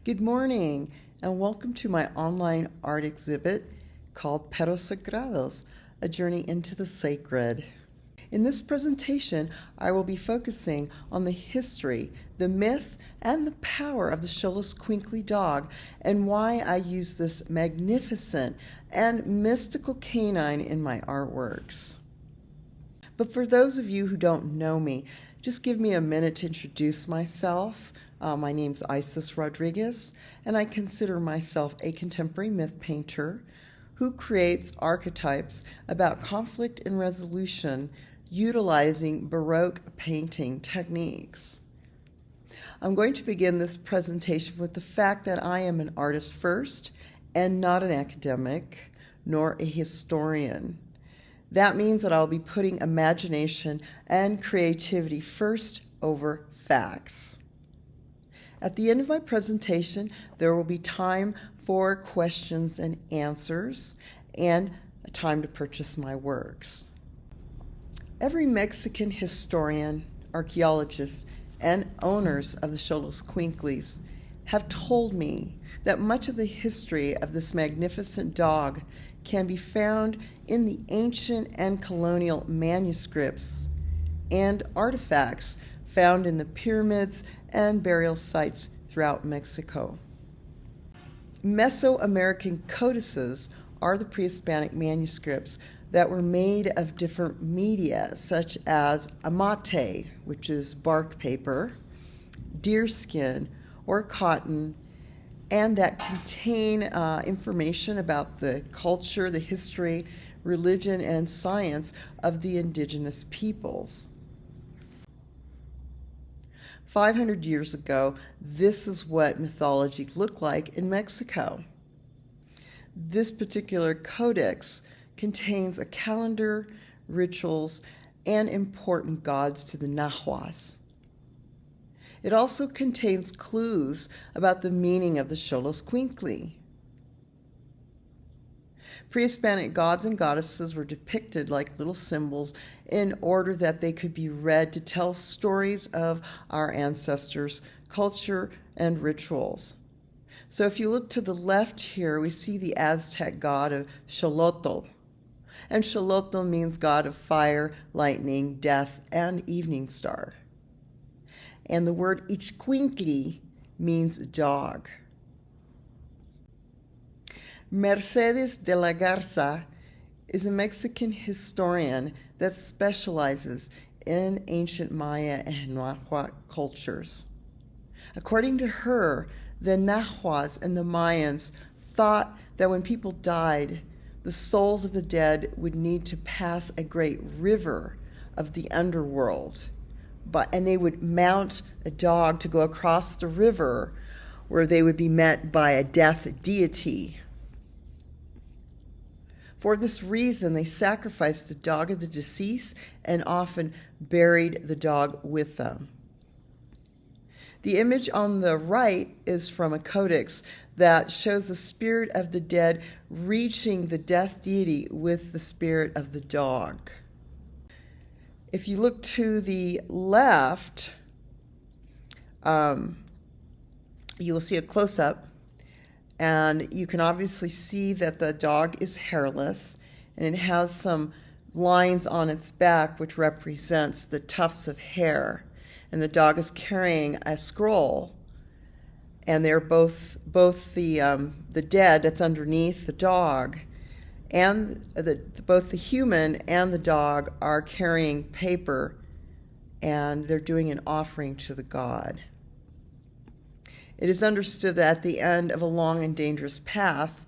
Good morning, and welcome to my online art exhibit called Perros, Sagrados, a journey into the sacred. In this presentation, I will be focusing on the history, the myth, and the power of the xoloitzcuintle dog, and why I use this magnificent and mystical canine in my artworks. But for those of you who don't know me, just give me a minute to introduce myself. My name's Isis Rodriguez, and I consider myself a contemporary myth painter who creates archetypes about conflict and resolution utilizing baroque painting techniques. I'm going to begin this presentation with the fact that I am an artist first and not an academic nor a historian. That means that I'll be putting imagination and creativity first over facts. At the end of my presentation, there will be time for questions and answers and a time to purchase my works. Every Mexican historian, archaeologist, and owners of the xoloitzcuintles have told me that much of the history of this magnificent dog can be found in the ancient and colonial manuscripts and artifacts found in the pyramids and burial sites throughout Mexico. Mesoamerican codices are the pre-Hispanic manuscripts that were made of different media, such as amate, which is bark paper, deerskin, or cotton, and that contain information about the culture, the history, religion, and science of the indigenous peoples. 500 years ago, this is what mythology looked like in Mexico. This particular codex contains a calendar, rituals, and important gods to the Nahuas. It also contains clues about the meaning of the xoloitzcuintle. Pre-Hispanic gods and goddesses were depicted like little symbols in order that they could be read to tell stories of our ancestors' culture and rituals. So if you look to the left here, we see the Aztec god of Xolotl. And Xolotl means god of fire, lightning, death, and evening star. And the word itzcuintle means dog. Mercedes de la Garza is a Mexican historian that specializes in ancient Maya and Nahuatl cultures. According to her, the Nahuas and the Mayans thought that when people died, the souls of the dead would need to pass a great river of the underworld, and they would mount a dog to go across the river where they would be met by a death deity. For this reason, they sacrificed the dog of the deceased and often buried the dog with them. The image on the right is from a codex that shows the spirit of the dead reaching the death deity with the spirit of the dog. If you look to the left, you will see a close-up, and you can obviously see that the dog is hairless, and it has some lines on its back which represents the tufts of hair. And the dog is carrying a scroll, and they're both the dead that's underneath the dog, and both the human and the dog are carrying paper, and they're doing an offering to the god. It is understood that at the end of a long and dangerous path,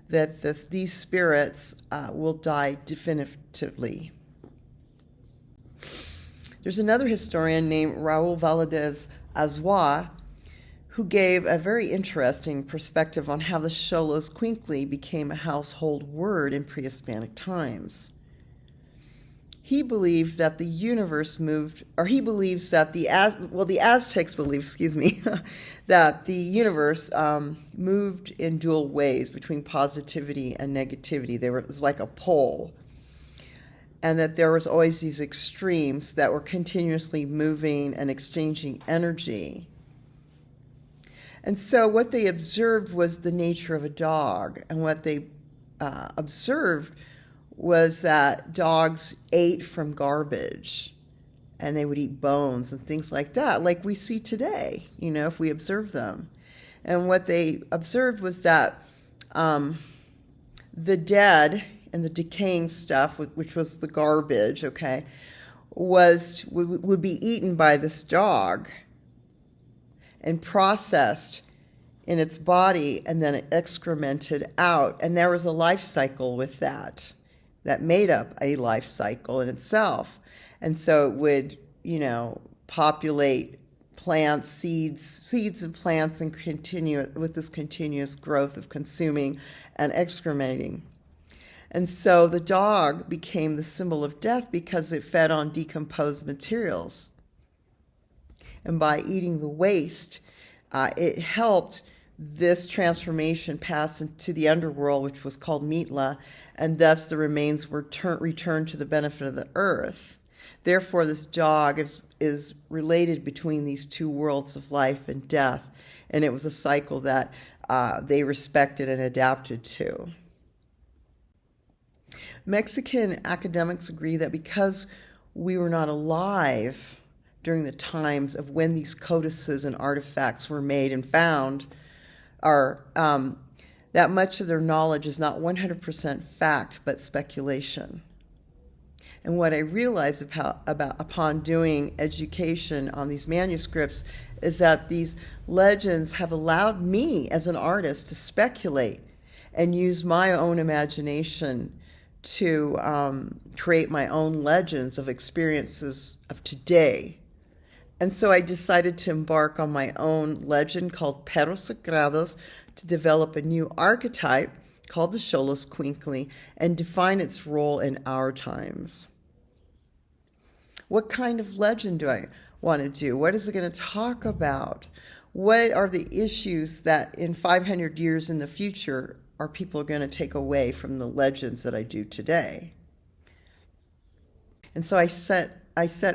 that these spirits will die definitively. There's another historian named Raul Valadez Azua who gave a very interesting perspective on how the xoloitzcuintle became a household word in pre-Hispanic times. He believed that the universe moved, or he believes that the Aztecs believe, that the universe moved in dual ways between positivity and negativity. It was like a pole. And that there was always these extremes that were continuously moving and exchanging energy. And so what they observed was the nature of a dog. And what they observed was that dogs ate from garbage, and they would eat bones and things like that, like we see today, if we observe them. And what they observed was that the dead and the decaying stuff, which was the garbage, would be eaten by this dog and processed in its body, and then excremented out. And there was a life cycle with that made up a life cycle in itself. And so it would, populate plants, seeds of plants, and continue with this continuous growth of consuming and excrementing. And so the dog became the symbol of death because it fed on decomposed materials. And by eating the waste, it helped this transformation pass into the underworld, which was called Mitla, and thus the remains were returned to the benefit of the earth. Therefore, this dog is related between these two worlds of life and death, and it was a cycle that they respected and adapted to. Mexican academics agree that because we were not alive during the times of when these codices and artifacts were made and found, that much of their knowledge is not 100% fact, but speculation. And what I realized upon doing education on these manuscripts is that these legends have allowed me as an artist to speculate and use my own imagination to create my own legends of experiences of today. And so I decided to embark on my own legend called Perros, Sagrados to develop a new archetype called the xoloitzcuintle and define its role in our times. What kind of legend do I want to do? What is it going to talk about? What are the issues that in 500 years in the future are people going to take away from the legends that I do today? And so I set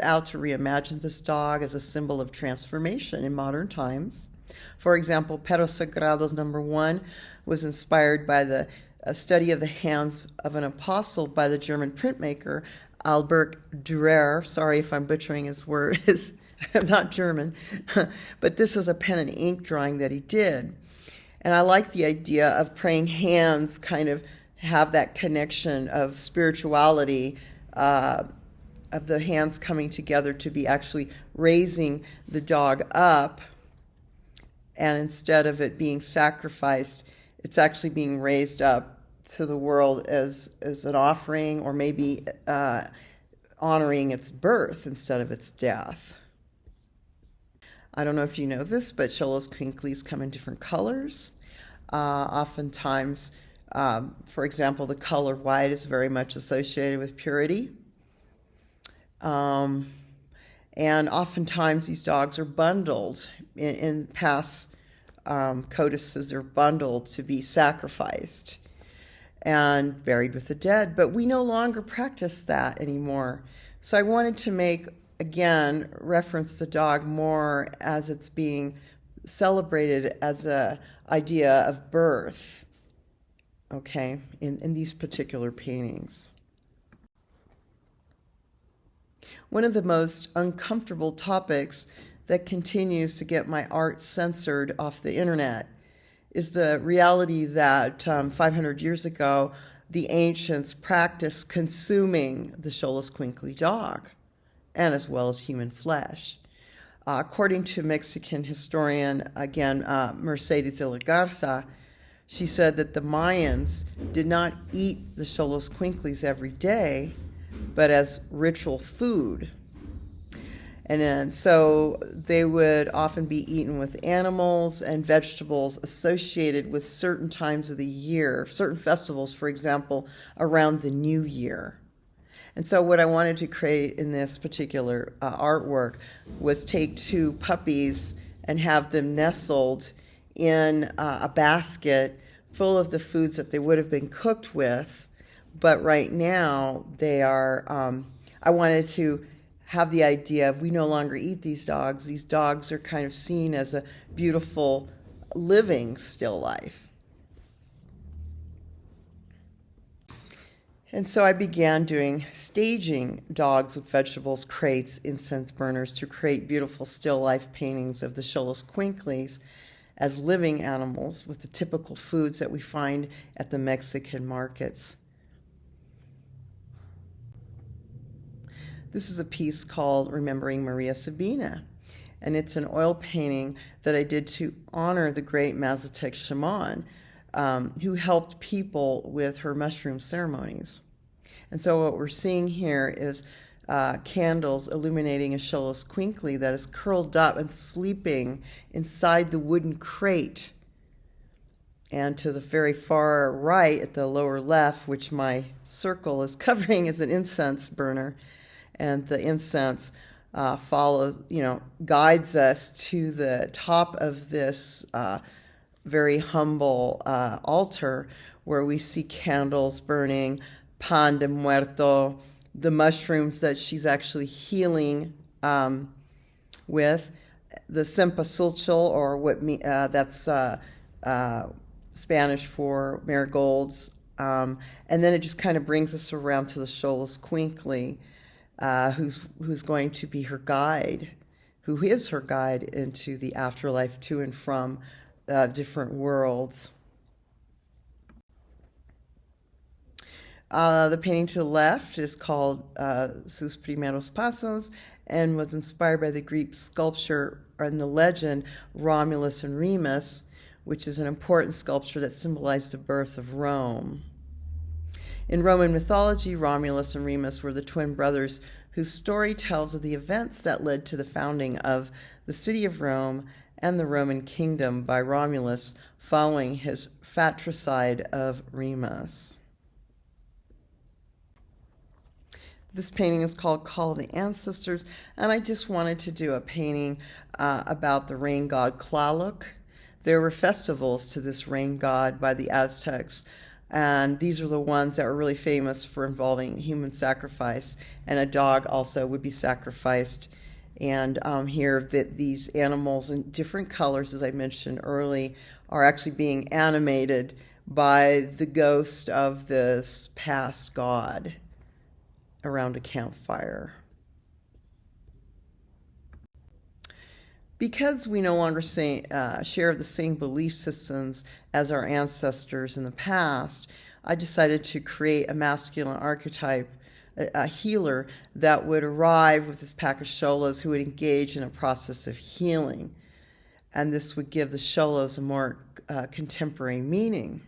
out to reimagine this dog as a symbol of transformation in modern times. For example, Perros Sagrados #1 was inspired by the study of the hands of an apostle by the German printmaker Albert Dürer. Sorry if I'm butchering his words. I'm not German. But this is a pen and ink drawing that he did. And I like the idea of praying hands kind of have that connection of spirituality, of the hands coming together to be actually raising the dog up. And instead of it being sacrificed, it's actually being raised up to the world as an offering, or maybe honoring its birth instead of its death. I don't know if you know this, but xoloitzcuintles come in different colors. Oftentimes, for example, the color white is very much associated with purity. And oftentimes these dogs are bundled. In past codices, they're bundled to be sacrificed and buried with the dead. But we no longer practice that anymore. So I wanted to make, again, reference the dog more as it's being celebrated as an idea of birth, in these particular paintings. One of the most uncomfortable topics that continues to get my art censored off the internet is the reality that 500 years ago, the ancients practiced consuming the xoloitzcuintle dog, and as well as human flesh. According to Mexican historian, again, Mercedes de la Garza, she said that the Mayans did not eat the xoloitzcuintles every day, but as ritual food. And so they would often be eaten with animals and vegetables associated with certain times of the year, certain festivals, for example, around the New Year. And so what I wanted to create in this particular artwork was take two puppies and have them nestled in a basket full of the foods that they would have been cooked with. But right now, they are, I wanted to have the idea of we no longer eat these dogs. These dogs are kind of seen as a beautiful living still life. And so I began staging dogs with vegetables, crates, incense burners to create beautiful still life paintings of the xoloitzcuintles as living animals with the typical foods that we find at the Mexican markets. This is a piece called Remembering Maria Sabina, and it's an oil painting that I did to honor the great Mazatec shaman who helped people with her mushroom ceremonies. And so what we're seeing here is candles illuminating a xoloitzcuintle that is curled up and sleeping inside the wooden crate. And to the very far right, at the lower left, which my circle is covering, is an incense burner. And the incense guides us to the top of this very humble altar where we see candles burning, pan de muerto, the mushrooms that she's actually healing with, the cempasúchil, or that's Spanish for marigolds, and then it just kind of brings us around to the xoloitzcuintle, who's going to be her guide, who is her guide into the afterlife, to and from different worlds. The painting to the left is called Sus Primeros Pasos and was inspired by the Greek sculpture and the legend Romulus and Remus, which is an important sculpture that symbolized the birth of Rome. In Roman mythology, Romulus and Remus were the twin brothers whose story tells of the events that led to the founding of the city of Rome and the Roman kingdom by Romulus following his fratricide of Remus. This painting is called Call of the Ancestors, and I just wanted to do a painting about the rain god Tlaloc. There were festivals to this rain god by the Aztecs, and these are the ones that were really famous for involving human sacrifice, and a dog also would be sacrificed. And here that these animals in different colors, as I mentioned early, are actually being animated by the ghost of this past god around a campfire. Because we no longer share the same belief systems as our ancestors in the past, I decided to create a masculine archetype, a healer that would arrive with this pack of xolos who would engage in a process of healing. And this would give the xolos a more contemporary meaning.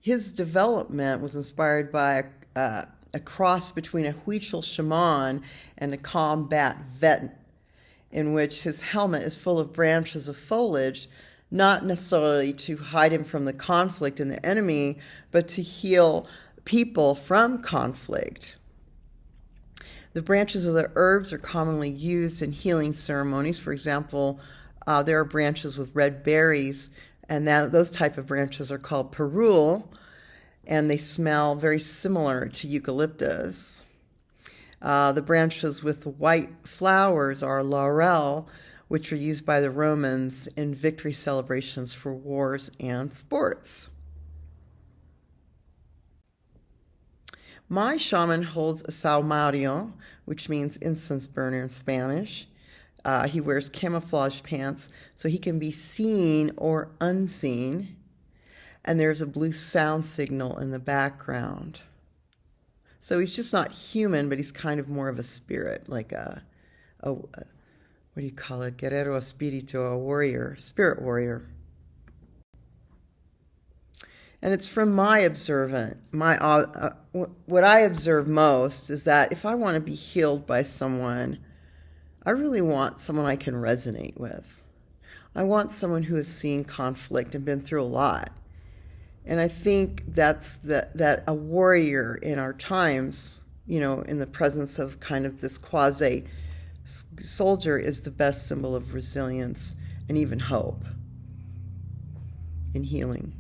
His development was inspired by a cross between a Huichol shaman and a combat vet, in which his helmet is full of branches of foliage, not necessarily to hide him from the conflict and the enemy, but to heal people from conflict. The branches of the herbs are commonly used in healing ceremonies. For example, there are branches with red berries, and those type of branches are called perul, and they smell very similar to eucalyptus. The branches with white flowers are laurel, which were used by the Romans in victory celebrations for wars and sports. My shaman holds a saumario, which means incense burner in Spanish. He wears camouflage pants so he can be seen or unseen. And there's a blue sound signal in the background. So he's just not human, but he's kind of more of a spirit, like what do you call it? Guerrero espíritu, a warrior, spirit warrior. And it's from my what I observe most is that if I want to be healed by someone, I really want someone I can resonate with. I want someone who has seen conflict and been through a lot. And I think that's that a warrior in our times, in the presence of kind of this quasi soldier, is the best symbol of resilience and even hope in healing.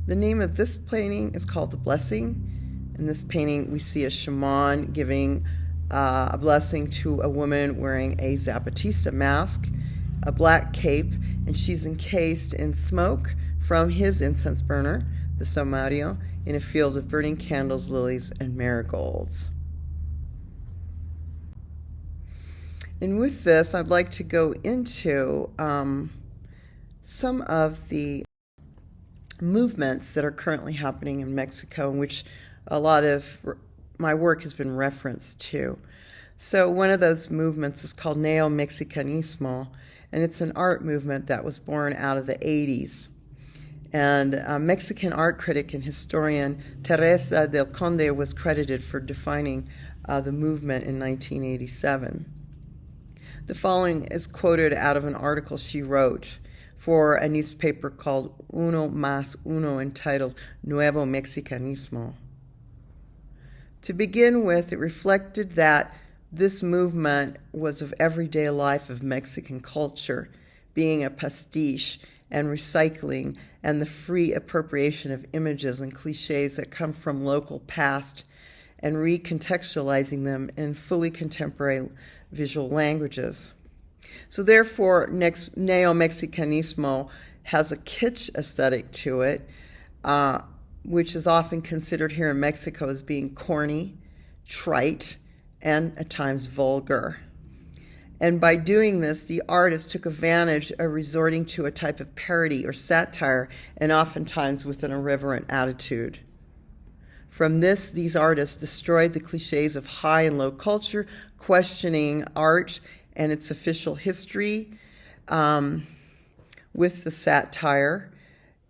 The name of this painting is called The Blessing. In this painting, we see a shaman giving a blessing to a woman wearing a Zapatista mask, a black cape, and she's encased in smoke from his incense burner, the Somario, in a field of burning candles, lilies, and marigolds. And with this, I'd like to go into some of the movements that are currently happening in Mexico, in which a lot of my work has been referenced to. So one of those movements is called Mexicanismo, and it's an art movement that was born out of the 80s. And Mexican art critic and historian Teresa del Conde was credited for defining the movement in 1987. The following is quoted out of an article she wrote for a newspaper called Uno Más Uno, entitled Nuevo Mexicanismo. To begin with, it reflected that this movement was of everyday life of Mexican culture, being a pastiche and recycling and the free appropriation of images and cliches that come from local past and recontextualizing them in fully contemporary visual languages. So therefore, Neo-Mexicanismo has a kitsch aesthetic to it, which is often considered here in Mexico as being corny, trite, and at times vulgar. And by doing this, the artist took advantage of resorting to a type of parody or satire, and oftentimes with an irreverent attitude. From this, these artists destroyed the cliches of high and low culture, questioning art and its official history with the satire,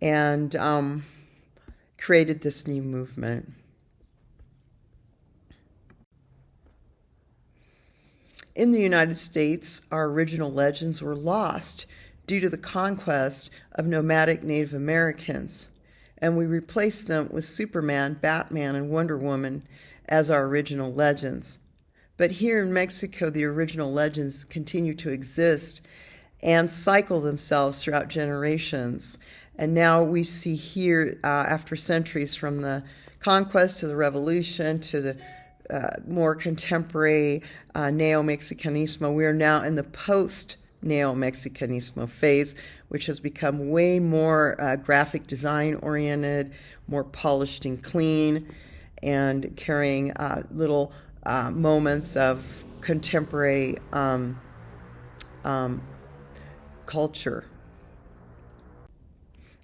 and created this new movement. In the United States, our original legends were lost due to the conquest of nomadic Native Americans, and we replaced them with Superman, Batman, and Wonder Woman as our original legends. But here in Mexico, the original legends continue to exist and cycle themselves throughout generations. And now we see here, after centuries from the conquest to the revolution to the more contemporary Neo-Mexicanismo, we are now in the post-Neo-Mexicanismo phase, which has become way more graphic design oriented, more polished and clean, and carrying little moments of contemporary culture.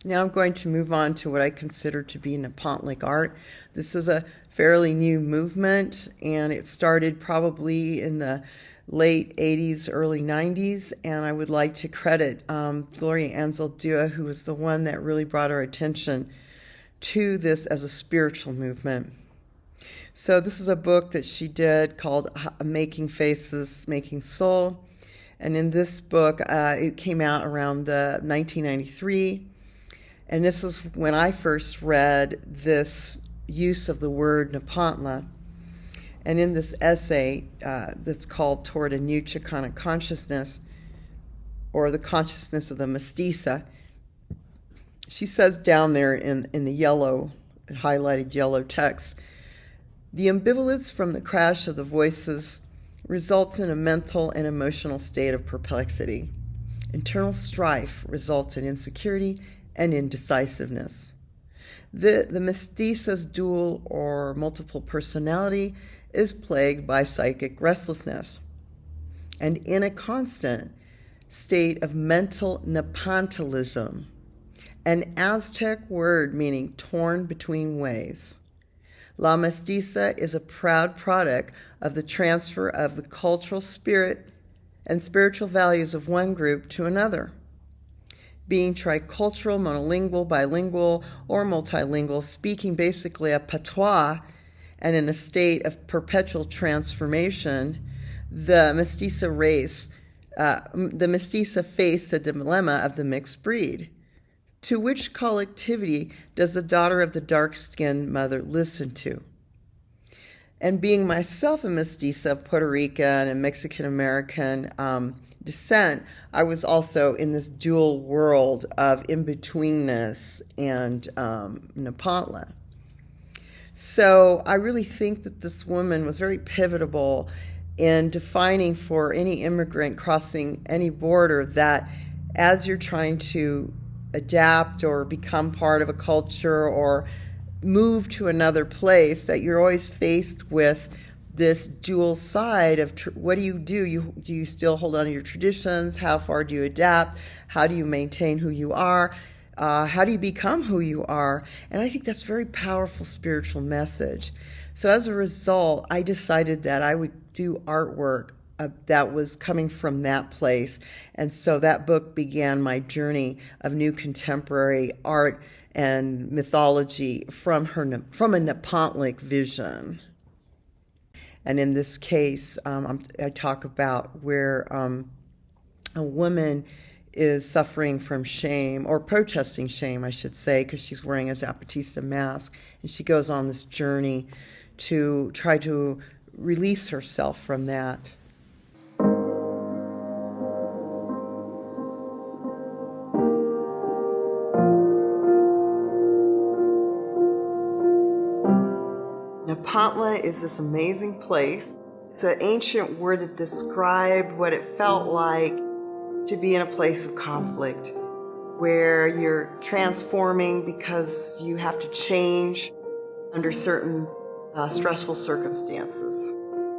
Now I'm going to move on to what I consider to be Nepantlic art. This is a fairly new movement, and it started probably in the late 80s, early 90s, and I would like to credit Gloria Anzaldúa, who was the one that really brought our attention to this as a spiritual movement. So this is a book that she did called Making Faces, Making Soul, and in this book, it came out around 1993. And this is when I first read this use of the word Nepantla. And in this essay that's called Toward a New Chicana Consciousness, or the Consciousness of the Mestiza, she says down there in the yellow, highlighted yellow text, the ambivalence from the crash of the voices results in a mental and emotional state of perplexity. Internal strife results in insecurity and indecisiveness. The mestiza's dual or multiple personality is plagued by psychic restlessness and in a constant state of mental nepantalism, an Aztec word meaning torn between ways. La mestiza is a proud product of the transfer of the cultural spirit and spiritual values of one group to another. Being tricultural, monolingual, bilingual, or multilingual, speaking basically a patois, and in a state of perpetual transformation, the mestiza faced the dilemma of the mixed breed. To which collectivity does the daughter of the dark-skinned mother listen to? And being myself a mestiza of Puerto Rican and Mexican-American descent, I was also in this dual world of in-betweenness and Nepantlic. So I really think that this woman was very pivotal in defining for any immigrant crossing any border that as you're trying to adapt or become part of a culture or move to another place, that you're always faced with this dual side of what do you do? Do you still hold on to your traditions? How far do you adapt? How do you maintain who you are? How do you become who you are? And I think that's a very powerful spiritual message. So as a result, I decided that I would do artwork that was coming from that place. And so that book began my journey of new contemporary art and mythology from a Nepantlic vision. And in this case, I talk about where a woman is suffering from shame, or protesting shame, I should say, because she's wearing a Zapatista mask, and she goes on this journey to try to release herself from that. Nepantla is this amazing place. It's an ancient word that described what it felt like to be in a place of conflict, where you're transforming because you have to change under certain stressful circumstances.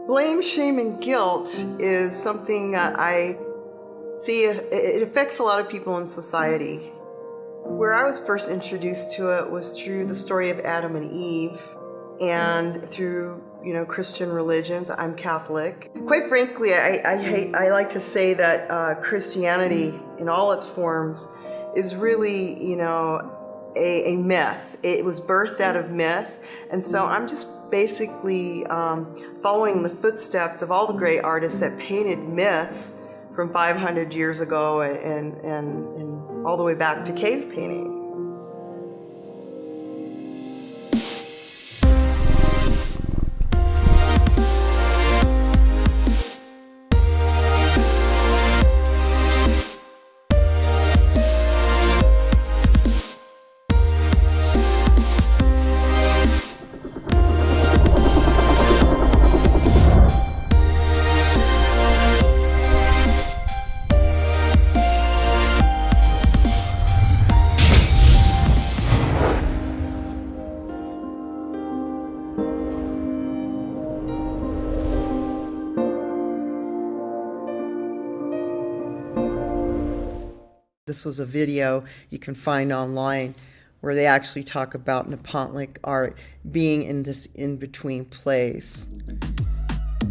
Blame, shame, and guilt is something that I see it affects a lot of people in society. Where I was first introduced to it was through the story of Adam and Eve, and through Christian religions. I'm Catholic. Quite frankly, I like to say that Christianity in all its forms is really a myth. It was birthed out of myth, and so I'm just basically following the footsteps of all the great artists that painted myths from 500 years ago and all the way back to cave painting. This was a video you can find online where they actually talk about Nepantlic art being in this in-between place.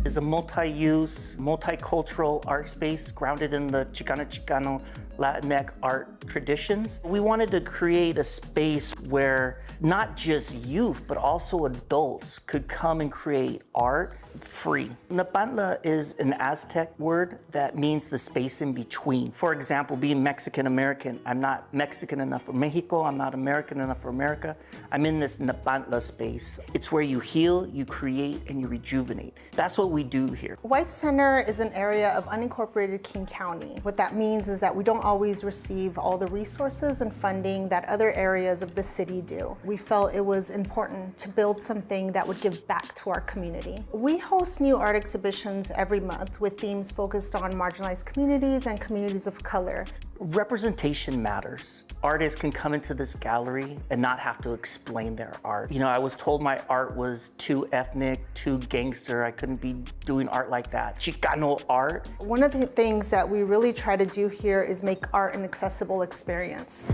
It's a multi-use, multicultural art space grounded in the Chicano Latinx art traditions. We wanted to create a space where not just youth, but also adults could come and create art free. Nepantla is an Aztec word that means the space in between. For example, being Mexican American, I'm not Mexican enough for Mexico, I'm not American enough for America. I'm in this Nepantla space. It's where you heal, you create, and you rejuvenate. That's what we do here. White Center is an area of unincorporated King County. What that means is that we don't always receive all the resources and funding that other areas of the city do. We felt it was important to build something that would give back to our community. We host new art exhibitions every month with themes focused on marginalized communities and communities of color. Representation matters. Artists can come into this gallery and not have to explain their art. I was told my art was too ethnic, too gangster. I couldn't be doing art like that. Chicano art. One of the things that we really try to do here is make art an accessible experience.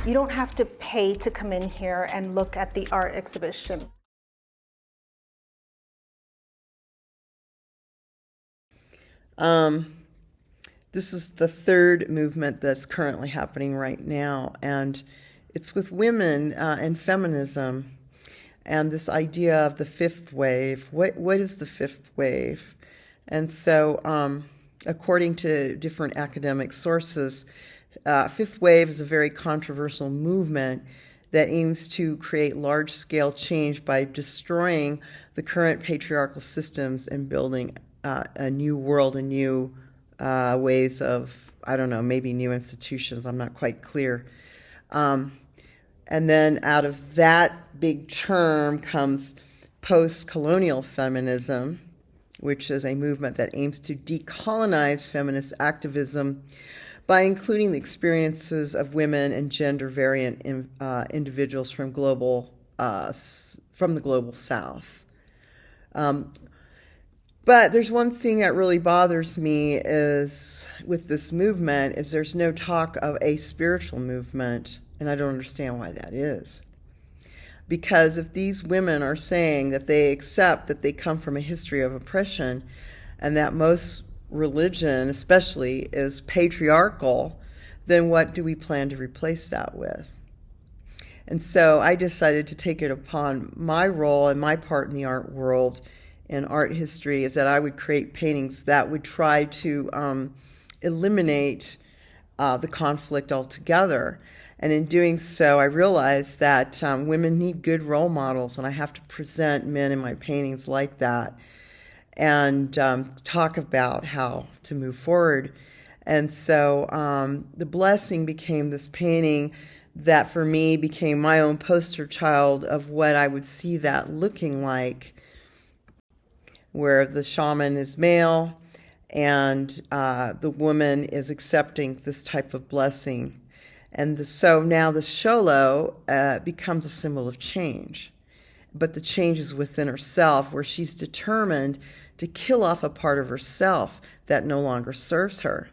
You don't have to pay to come in here and look at the art exhibition. This is the third movement that's currently happening right now, and it's with women and feminism, and this idea of the fifth wave. What is the fifth wave? And so, according to different academic sources, fifth wave is a very controversial movement that aims to create large-scale change by destroying the current patriarchal systems and building a new world, a new ways of, I don't know, maybe new institutions. I'm not quite clear. And then out of that big term comes post-colonial feminism, which is a movement that aims to decolonize feminist activism by including the experiences of women and gender variant individuals from the global South. But there's one thing that really bothers me is with this movement is there's no talk of a spiritual movement, and I don't understand why that is. Because if these women are saying that they accept that they come from a history of oppression and that most religion especially is patriarchal, then what do we plan to replace that with? And so I decided to take it upon my role and my part in the art world and art history is that I would create paintings that would try to eliminate the conflict altogether. And in doing so, I realized that women need good role models, and I have to present men in my paintings like that and talk about how to move forward. And so the blessing became this painting that for me became my own poster child of what I would see that looking like, where the shaman is male and the woman is accepting this type of blessing. And so now the xolo becomes a symbol of change. But the change is within herself, where she's determined to kill off a part of herself that no longer serves her.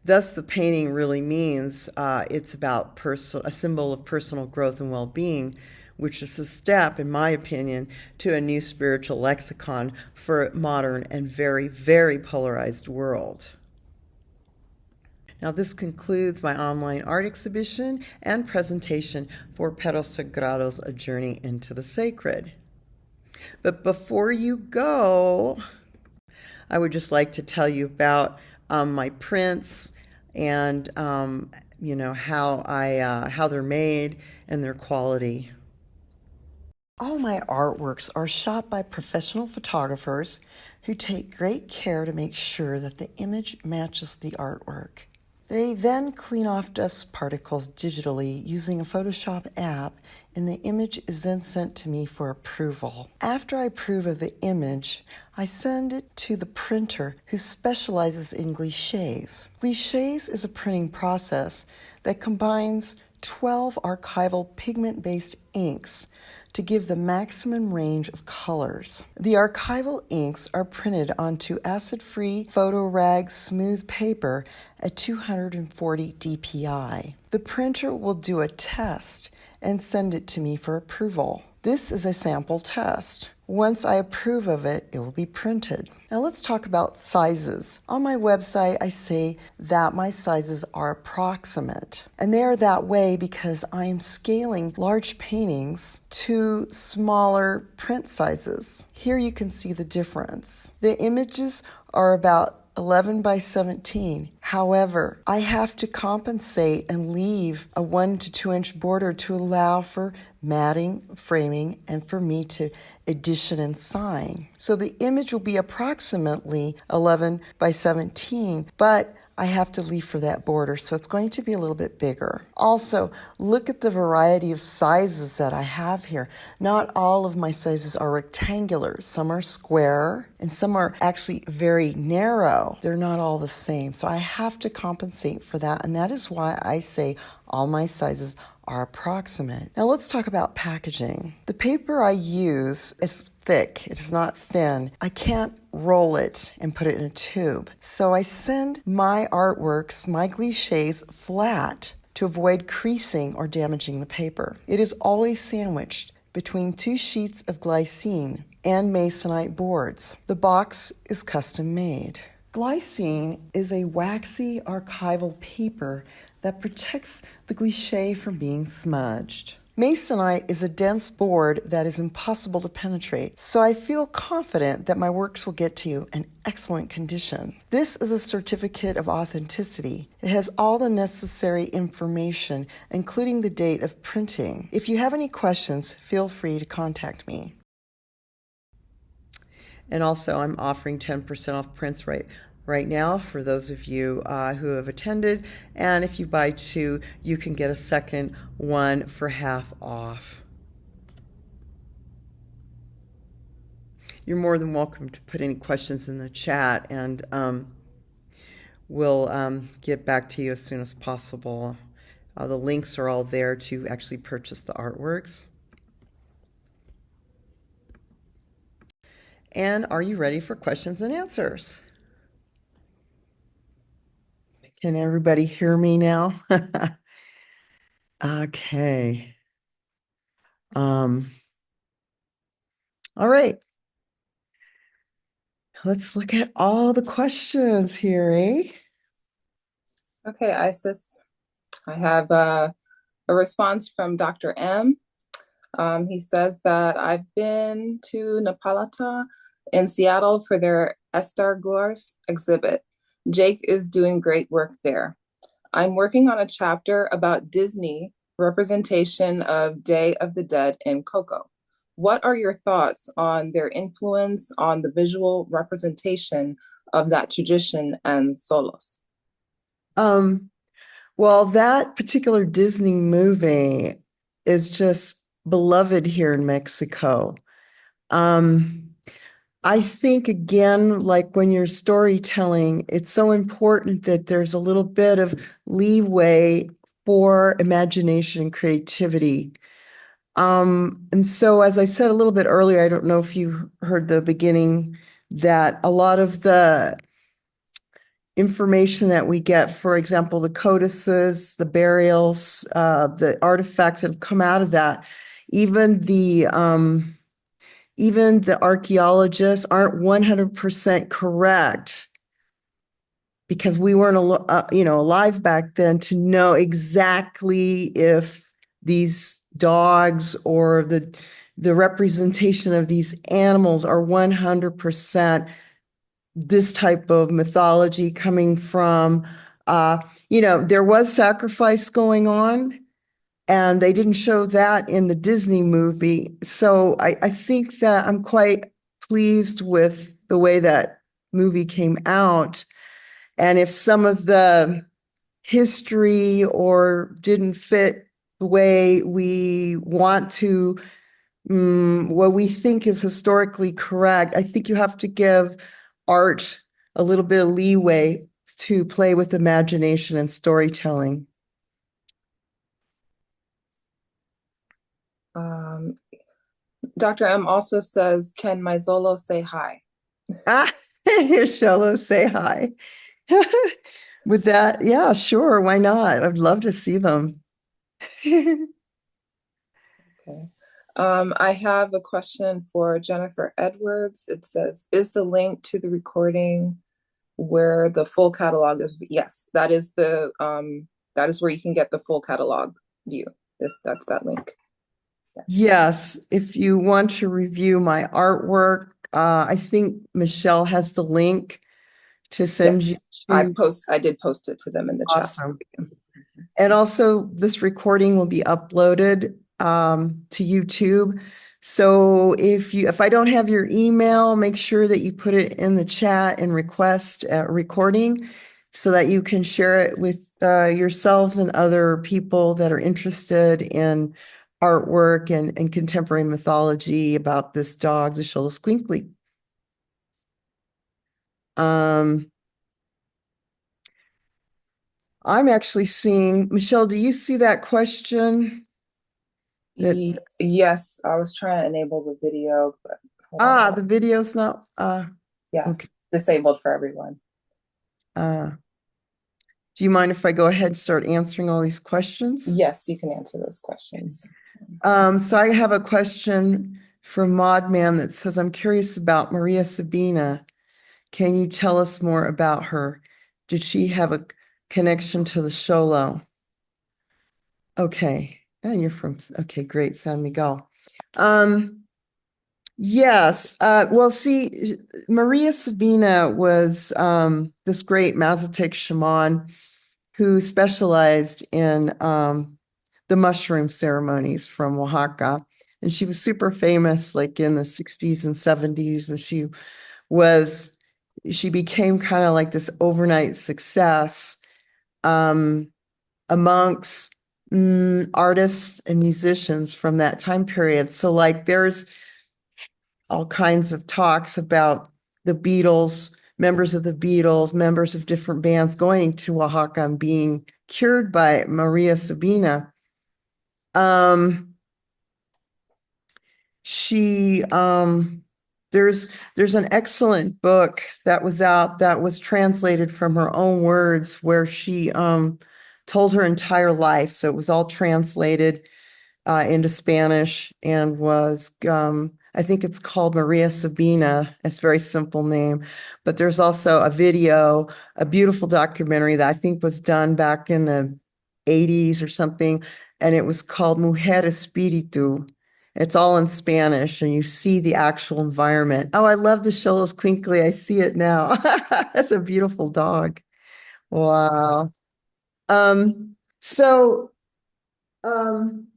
Thus, the painting really means it's about a symbol of personal growth and well-being, which is a step, in my opinion, to a new spiritual lexicon for a modern and very, very polarized world. Now, this concludes my online art exhibition and presentation for Perros Sagrados, A Journey into the Sacred. But before you go, I would just like to tell you about my prints and how they're made and their quality. All my artworks are shot by professional photographers who take great care to make sure that the image matches the artwork. They then clean off dust particles digitally using a Photoshop app, and the image is then sent to me for approval. After I approve of the image, I send it to the printer who specializes in clichés. Clichés is a printing process that combines 12 archival pigment-based inks to give the maximum range of colors. The archival inks are printed onto acid-free photorag smooth paper at 240 dpi. The printer will do a test and send it to me for approval. This is a sample test. Once I approve of it, it will be printed. Now let's talk about sizes. On my website, I say that my sizes are approximate. And they are that way because I'm scaling large paintings to smaller print sizes. Here you can see the difference. The images are about 11 by 17. However, I have to compensate and leave a 1 to 2 inch border to allow for matting, framing, and for me to edition and sign. So the image will be approximately 11 by 17, but I have to leave for that border, so it's going to be a little bit bigger. Also, look at the variety of sizes that I have here. Not all of my sizes are rectangular. Some are square, and some are actually very narrow. They're not all the same, so I have to compensate for that, and that is why I say all my sizes are approximate. Now let's talk about packaging. The paper I use is thick. It is not thin. I can't roll it and put it in a tube. So I send my artworks, my clichés, flat to avoid creasing or damaging the paper. It is always sandwiched between 2 sheets of glycine and masonite boards. The box is custom made. Glycine is a waxy archival paper that protects the cliché from being smudged. Masonite is a dense board that is impossible to penetrate, so I feel confident that my works will get to you in excellent condition. This is a certificate of authenticity. It has all the necessary information, including the date of printing. If you have any questions, feel free to contact me. And also, I'm offering 10% off prints right right now for those of you who have attended. And if you buy two, you can get a second one for half off. You're more than welcome to put any questions in the chat, and we'll get back to you as soon as possible. The links are all there to actually purchase the artworks. And are you ready for questions and answers? Can everybody hear me now? Okay. All right. Let's look at all the questions here, eh? Okay, Isis. I have a response from Dr. M. He says that I've been to Nepalata in Seattle for their Estargors exhibit. Jake is doing great work there. I'm working on a chapter about Disney representation of Day of the Dead in Coco. What are your thoughts on their influence on the visual representation of that tradition and solos? Well, that particular Disney movie is just beloved here in Mexico. I think, again, like when you're storytelling, it's so important that there's a little bit of leeway for imagination and creativity. And so, as I said a little bit earlier, I don't know if you heard the beginning, that a lot of the information that we get, for example, the codices, the burials, the artifacts that have come out of that, even the archaeologists aren't 100% correct, because we weren't alive back then to know exactly if these dogs or the representation of these animals are 100% this type of mythology coming from, there was sacrifice going on, and they didn't show that in the Disney movie. So I think that I'm quite pleased with the way that movie came out. And if some of the history or didn't fit the way we want to, what we think is historically correct, I think you have to give art a little bit of leeway to play with imagination and storytelling. Dr. M also says, can my Zolo say hi? Here's Shello, say hi. With that, yeah, sure, why not? I'd love to see them. Okay. I have a question for Jennifer Edwards. It says, is the link to the recording where the full catalog is? Yes, that is the that is where you can get the full catalog view. That's that link. Yes, if you want to review my artwork, I think Michelle has the link to send you. I did post it to them in the chat. Awesome. And also, this recording will be uploaded to YouTube. So if I don't have your email, make sure that you put it in the chat and request a recording so that you can share it with yourselves and other people that are interested in artwork and contemporary mythology about this dog, the xoloitzcuintle. I'm actually seeing, Michelle, do you see that question? Yes, I was trying to enable the video, but the video's not okay. Disabled for everyone. Do you mind if I go ahead and start answering all these questions? Yes, you can answer those questions. So I have a question from Modman that says, I'm curious about Maria Sabina. Can you tell us more about her? Did she have a connection to the Xolo? Okay. And you're from, okay, great, San Miguel. Yes. Well, see, Maria Sabina was this great Mazatec shaman who specialized in the mushroom ceremonies from Oaxaca. And she was super famous like in the 60s and 70s. And she was she became kind of like this overnight success amongst artists and musicians from that time period. So like there's all kinds of talks about the Beatles, members of the Beatles, members of different bands going to Oaxaca and being cured by Maria Sabina. She there's an excellent book that was out that was translated from her own words where she told her entire life. So it was all translated into Spanish and was I think it's called Maria Sabina. It's a very simple name, but there's also a video, a beautiful documentary that I think was done back in the 80s or something, and it was called Mujer Espíritu. It's all in Spanish, and you see the actual environment. Oh, I love the xoloitzcuintle. I see it now. That's a beautiful dog. Wow. Um, so, um,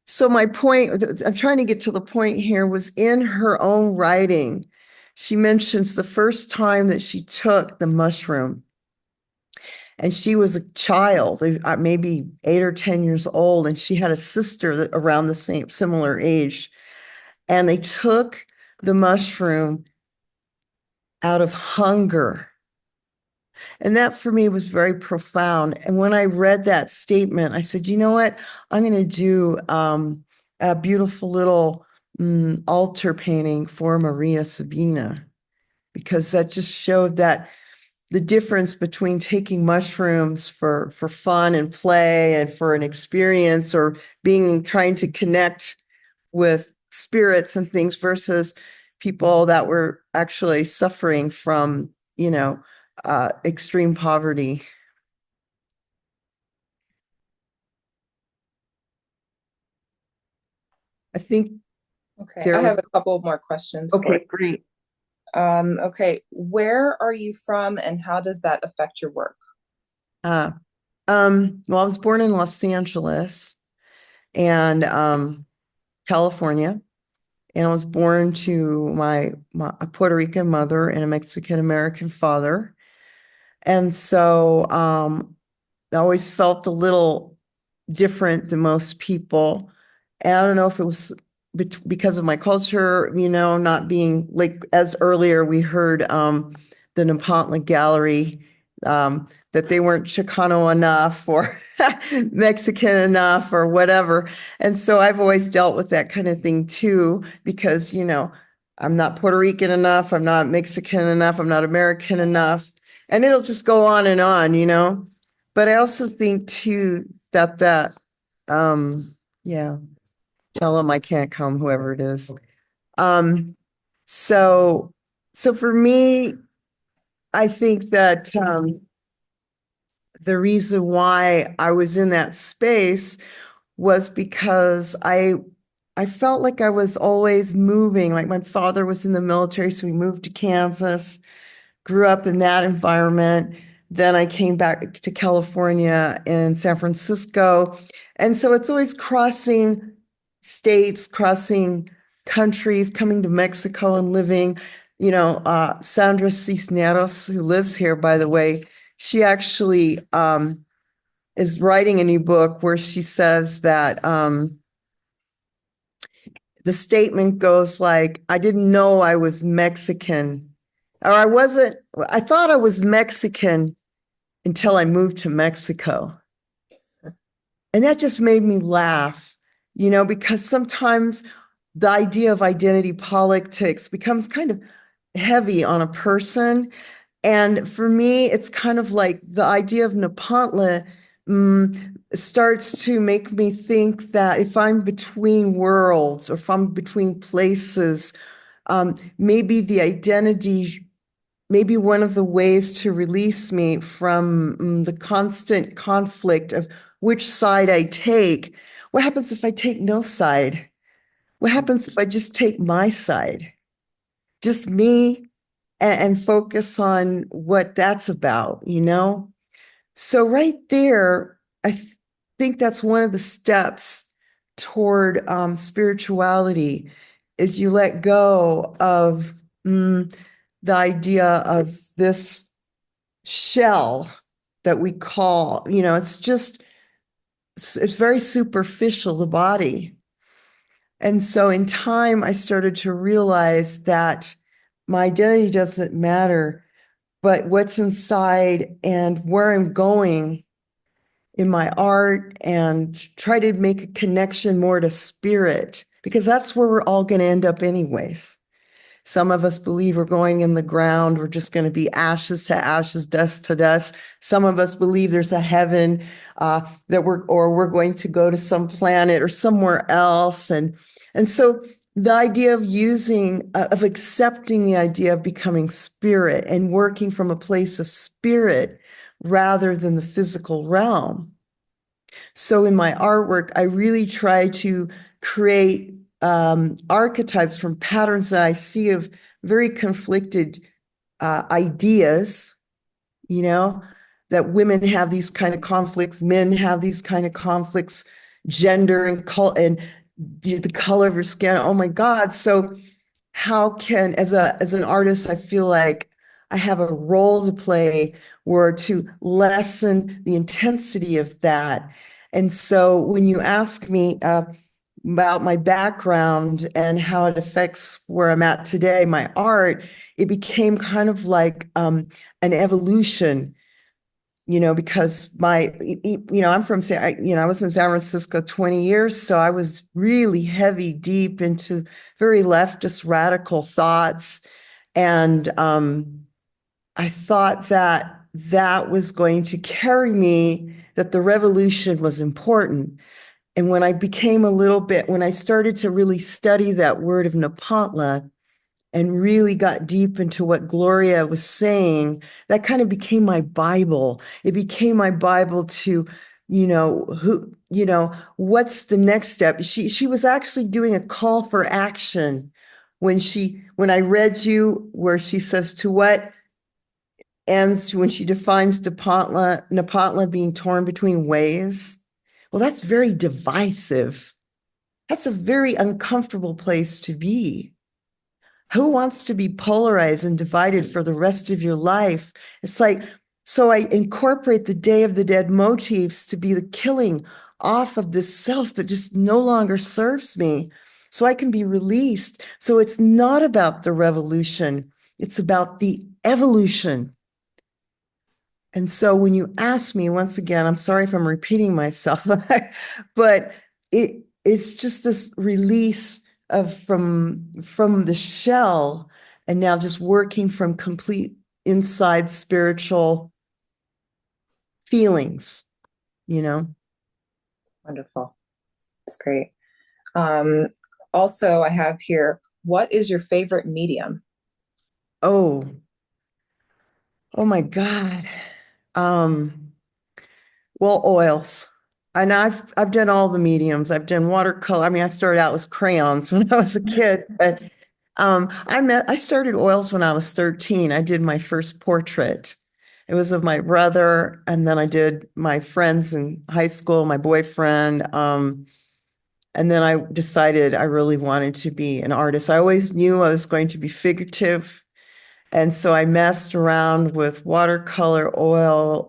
so my point, I'm trying to get to the point here, was in her own writing. She mentions the first time that she took the mushroom, and she was a child, maybe 8 or 10 years old, and she had a sister around the same similar age, and they took the mushroom out of hunger. And that for me was very profound. And when I read that statement, I said, you know what? I'm going to do a beautiful little altar painting for Maria Sabina, because that just showed that the difference between taking mushrooms for fun and play and for an experience, or trying to connect with spirits and things, versus people that were actually suffering from, extreme poverty. I think Okay, there I have was. a couple more questions for Okay, you. great. Okay, where are you from and how does that affect your work? Uh, well, I was born in Los Angeles and California, and I was born to my a Puerto Rican mother and a Mexican American father. And so I always felt a little different than most people. And I don't know if it was because of my culture, not being like, as earlier we heard the Nepantlic gallery, that they weren't Chicano enough or Mexican enough or whatever. And so I've always dealt with that kind of thing too, because, I'm not Puerto Rican enough, I'm not Mexican enough, I'm not American enough. And it'll just go on and on. But I also think too that yeah, tell them I can't come, whoever it is. Um, so for me, I think that the reason why I was in that space was because I felt like I was always moving. Like my father was in the military, so we moved to Kansas, grew up in that environment. Then I came back to California in San Francisco. And so it's always crossing states, crossing countries, coming to Mexico and living. Sandra Cisneros, who lives here, by the way, she actually is writing a new book where she says that the statement goes like, I didn't know I was Mexican, or I thought I was Mexican until I moved to Mexico. And that just made me laugh, because sometimes the idea of identity politics becomes kind of heavy on a person. And for me, it's kind of like the idea of Nepantla starts to make me think that if I'm between worlds or if I'm between places, maybe the identity, maybe one of the ways to release me from the constant conflict of which side I take. What happens if I take no side? What happens if I just take my side? Just me, and focus on what that's about. So right there, I think that's one of the steps toward spirituality, is you let go of the idea of this shell that we call, it's very superficial, the body. And so in time, I started to realize that my identity doesn't matter, but what's inside and where I'm going in my art, and try to make a connection more to spirit, because that's where we're all going to end up anyways. Some of us believe we're going in the ground. We're just going to be ashes to ashes, dust to dust. Some of us believe there's a heaven, that we're going to go to some planet or somewhere else. And so the idea of accepting the idea of becoming spirit and working from a place of spirit rather than the physical realm. So in my artwork, I really try to create archetypes from patterns that I see of very conflicted ideas, that women have these kind of conflicts, men have these kind of conflicts, gender and the color of your skin. Oh my God. So how can, as an artist, I feel like I have a role to play, or to lessen the intensity of that. And so when you ask me about my background and how it affects where I'm at today, my art, it became kind of like an evolution, because I'm from, I was in San Francisco 20 years, so I was really heavy, deep into very leftist radical thoughts. And I thought that was going to carry me, that the revolution was important. And when I started to really study that word of Nepantlic and really got deep into what Gloria was saying, that kind of became my Bible. It became my Bible to, what's the next step? She was actually doing a call for action when I read you where she says, to what ends, when she defines Nepantla being torn between ways. Well, that's very divisive. That's a very uncomfortable place to be. Who wants to be polarized and divided for the rest of your life? It's like, so I incorporate the Day of the Dead motifs to be the killing off of this self that just no longer serves me, so I can be released. So it's not about the revolution, it's about the evolution. And so when you ask me, once again, I'm sorry if I'm repeating myself, but it's just this release from the shell, and now just working from complete inside spiritual feelings, Wonderful. That's great. Also, I have here, what is your favorite medium? Oh my God. Well, oils. And I've done all the mediums. I've done watercolor. I mean, I started out with crayons when I was a kid, but I started oils when I was 13. I did my first portrait. It was of my brother, and then I did my friends in high school, my boyfriend. And then I decided I really wanted to be an artist. I always knew I was going to be figurative. And so I messed around with watercolor, oil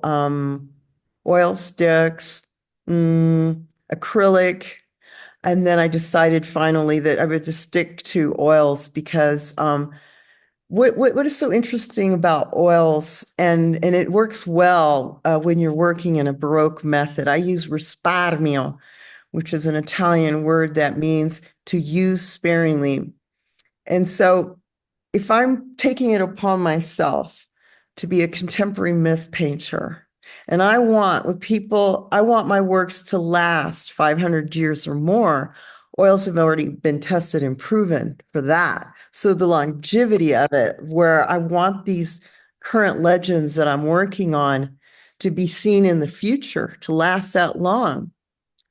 sticks, acrylic. And then I decided finally that I would just stick to oils, because what is so interesting about oils, and it works well when you're working in a baroque method. I use risparmio, which is an Italian word that means to use sparingly. And so if I'm taking it upon myself to be a contemporary myth painter, and I want my works to last 500 years or more, oils have already been tested and proven for that. So the longevity of it, where I want these current legends that I'm working on to be seen in the future, to last that long,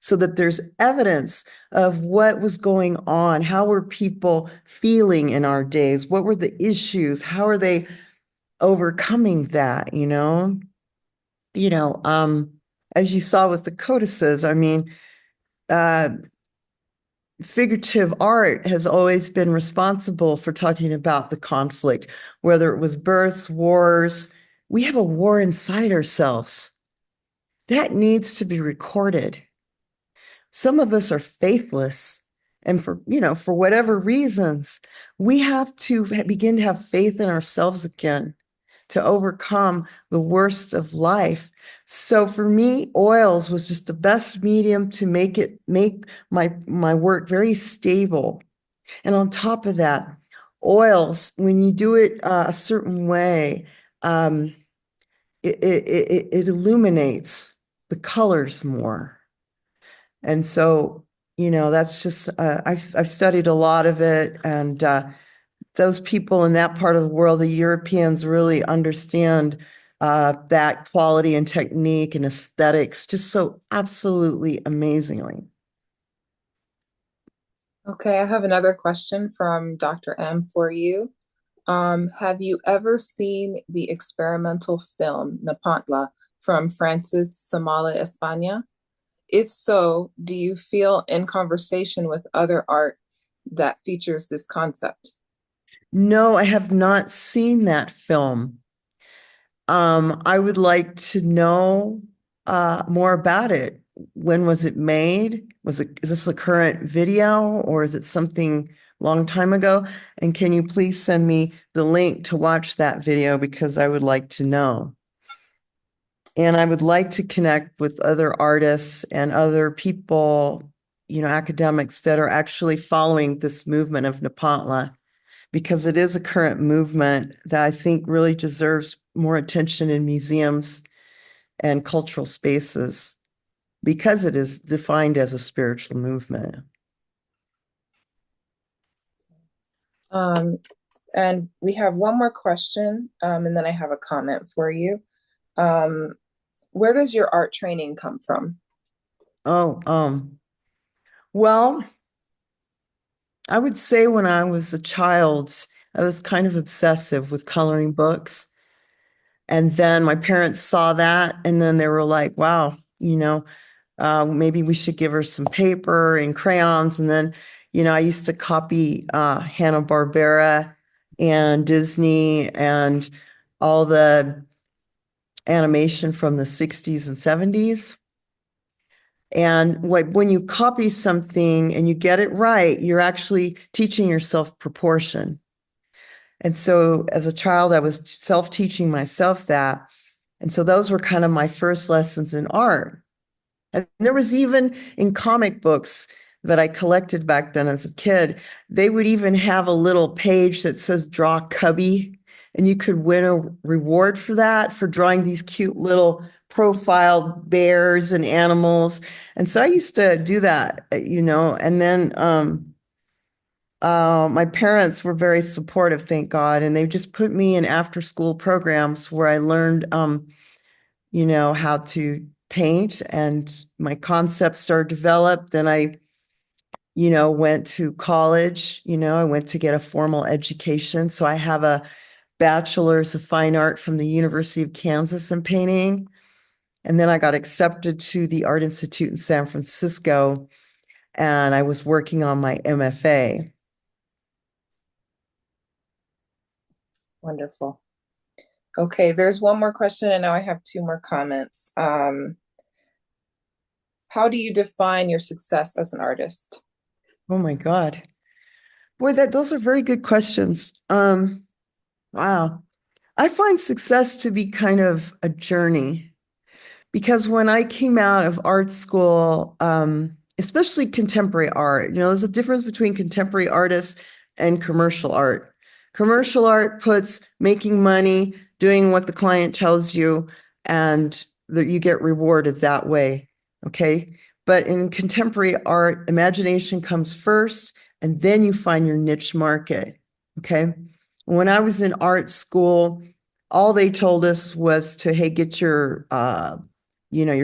so that there's evidence of what was going on. How were people feeling in our days? What were the issues? How are they overcoming that, as you saw with the codices, I mean, figurative art has always been responsible for talking about the conflict, whether it was births, wars. We have a war inside ourselves. That needs to be recorded. Some of us are faithless. And for whatever reasons, we have to begin to have faith in ourselves again to overcome the worst of life. So for me, oils was just the best medium to make my work very stable. And on top of that, oils, when you do it a certain way, it illuminates the colors more. And so, that's just I've studied a lot of it, and those people in that part of the world, the Europeans, really understand that quality and technique and aesthetics just so absolutely amazingly. Okay, I have another question from Dr. M for you. Have you ever seen the experimental film Nepantla from Francis Samala España? If so, do you feel in conversation with other art that features this concept? No, I have not seen that film. I would like to know more about it. When was it made? Is this a current video, or is it something long time ago? And can you please send me the link to watch that video, because I would like to know. And I would like to connect with other artists and other people, academics that are actually following this movement of Nepantla, because it is a current movement that I think really deserves more attention in museums and cultural spaces, because it is defined as a spiritual movement. And we have one more question, and then I have a comment for you. Where does your art training come from? Well, I would say when I was a child, I was kind of obsessive with coloring books. And then my parents saw that, and then they were like, wow, maybe we should give her some paper and crayons. And then, I used to copy Hanna-Barbera and Disney and all the animation from the 60s and 70s. And when you copy something and you get it right, you're actually teaching yourself proportion. And so as a child, I was self-teaching myself that. And so those were kind of my first lessons in art. And there was even in comic books that I collected back then as a kid, they would even have a little page that says draw cubby, and you could win a reward for that, for drawing these cute little profiled bears and animals. And so I used to do that, and then my parents were very supportive, thank God, and they just put me in after school programs where I learned how to paint, and my concepts started to develop. Then I, went to college, I went to get a formal education. So I have a bachelor's of fine art from the University of Kansas in painting. And then I got accepted to the Art Institute in San Francisco, and I was working on my MFA. Wonderful. Okay, there's one more question, and now I have two more comments. How do you define your success as an artist? Oh my God. Boy, those are very good questions. Wow. I find success to be kind of a journey, because when I came out of art school, especially contemporary art, there's a difference between contemporary artists and commercial art. Commercial art puts making money, doing what the client tells you, and you get rewarded that way. Okay. But in contemporary art, imagination comes first, and then you find your niche market. Okay. When I was in art school, all they told us was to, hey, get your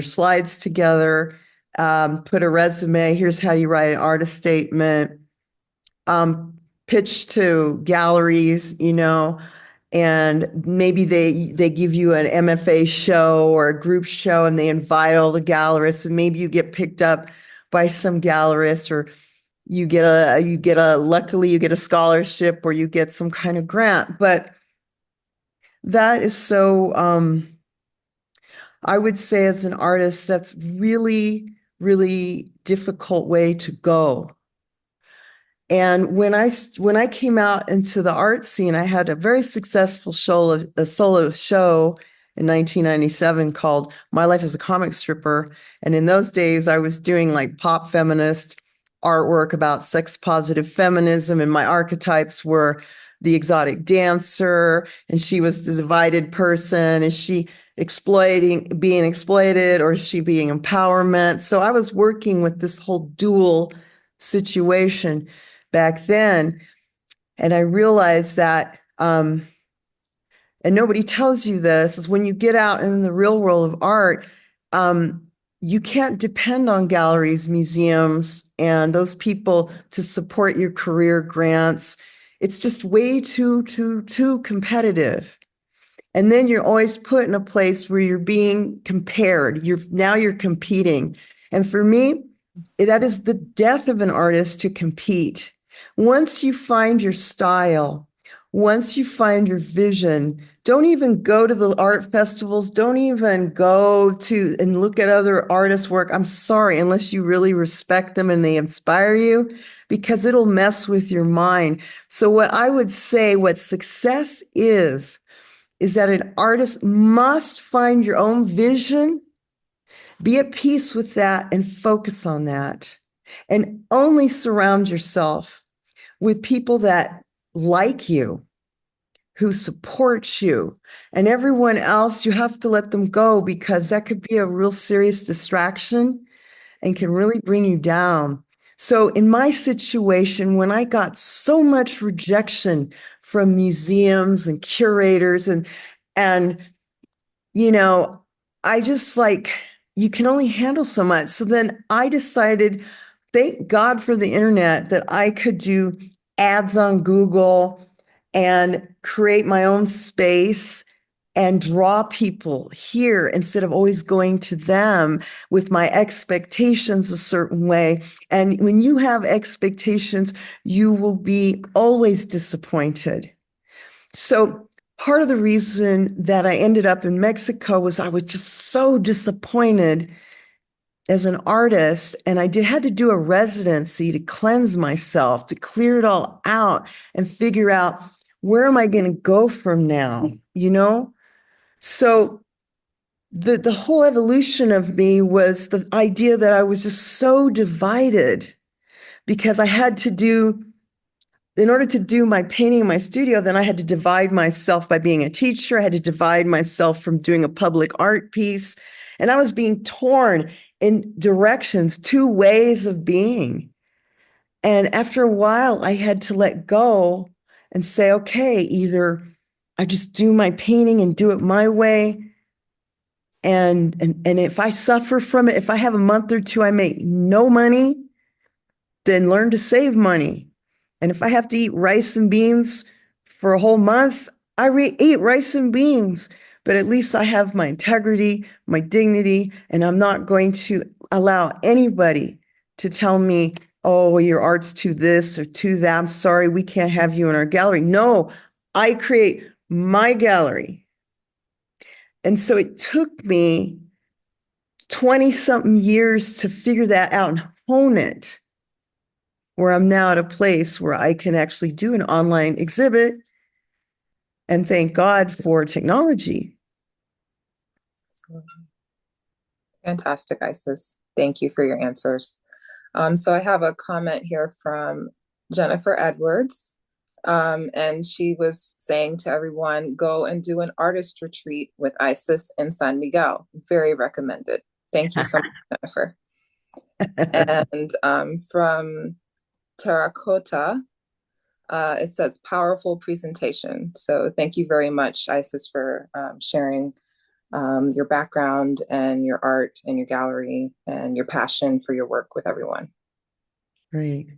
slides together, put a resume. Here's how you write an artist statement, pitch to galleries, and maybe they give you an MFA show or a group show, and they invite all the gallerists, and maybe you get picked up by some gallerist, or luckily you get a scholarship or you get some kind of grant. But that is so, I would say as an artist, that's really, really difficult way to go. And when I came out into the art scene, I had a very successful a solo show in 1997 called My Life as a Comic Stripper. And in those days, I was doing like pop feminist artwork about sex positive feminism, and my archetypes were the exotic dancer, and she was the divided person. Is she being exploited, or is she being empowerment? So I was working with this whole dual situation back then. And I realized that, and nobody tells you this, is when you get out in the real world of art, you can't depend on galleries, museums, and those people to support your career grants. It's just way too competitive. And then you're always put in a place where you're being compared. You're competing. And for me, that is the death of an artist, to compete. Once you find your style, once you find your vision, don't even go to the art festivals. Don't even go to and look at other artists' work. I'm sorry, unless you really respect them and they inspire you, because it'll mess with your mind. So what I would say, what success is that an artist must find your own vision, be at peace with that, and focus on that. And only surround yourself with people that like you, who support you. And everyone else, you have to let them go, because that could be a real serious distraction and can really bring you down. So in my situation, when I got so much rejection from museums and curators and you know, I just like, you can only handle so much. So then I decided, thank God for the internet, that I could do ads on Google and create my own space and draw people here instead of always going to them with my expectations a certain way. And when you have expectations, you will be always disappointed. So part of the reason that I ended up in Mexico was I was just so disappointed as an artist, and I had to do a residency to cleanse myself, to clear it all out and figure out, where am I going to go from now, you know? So the whole evolution of me was the idea that I was just so divided, because I had to do, in order to do my painting in my studio, then I had to divide myself by being a teacher. I had to divide myself from doing a public art piece. And I was being torn in directions, two ways of being. And after a while, I had to let go and say, okay, either I just do my painting and do it my way. And if I suffer from it, if I have a month or two I make no money, then learn to save money. And if I have to eat rice and beans for a whole month, eat rice and beans. But at least I have my integrity, my dignity, and I'm not going to allow anybody to tell me, oh, your art's too this or too that. I'm sorry, we can't have you in our gallery. No, I create my gallery. And so it took me 20-something years to figure that out and hone it, where I'm now at a place where I can actually do an online exhibit, and thank God for technology. Fantastic, Isis. Thank you for your answers. So I have a comment here from Jennifer Edwards. And she was saying to everyone, go and do an artist retreat with Isis in San Miguel. Very recommended. Thank you so much, Jennifer. And from Terracotta, it says powerful presentation. So thank you very much, Isis, for sharing your background and your art and your gallery and your passion for your work with everyone. Great.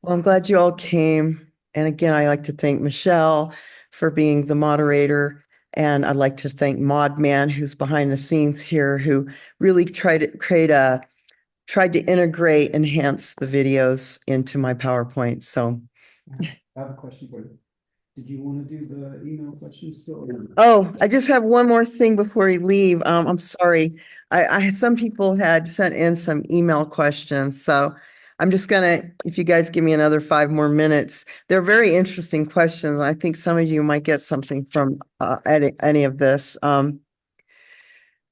Well, I'm glad you all came. And again, I like to thank Michelle for being the moderator. And I'd like to thank Maud Man, who's behind the scenes here, who really tried to create a tried to integrate, enhance the videos into my PowerPoint. So, I have a question for you. Did you want to do the email questions still? oh, I just have one more thing before you leave. I'm sorry. Some people had sent in some email questions, so I'm just gonna, if you guys give me another 5 more minutes, they're very interesting questions. I think some of you might get something from any of this.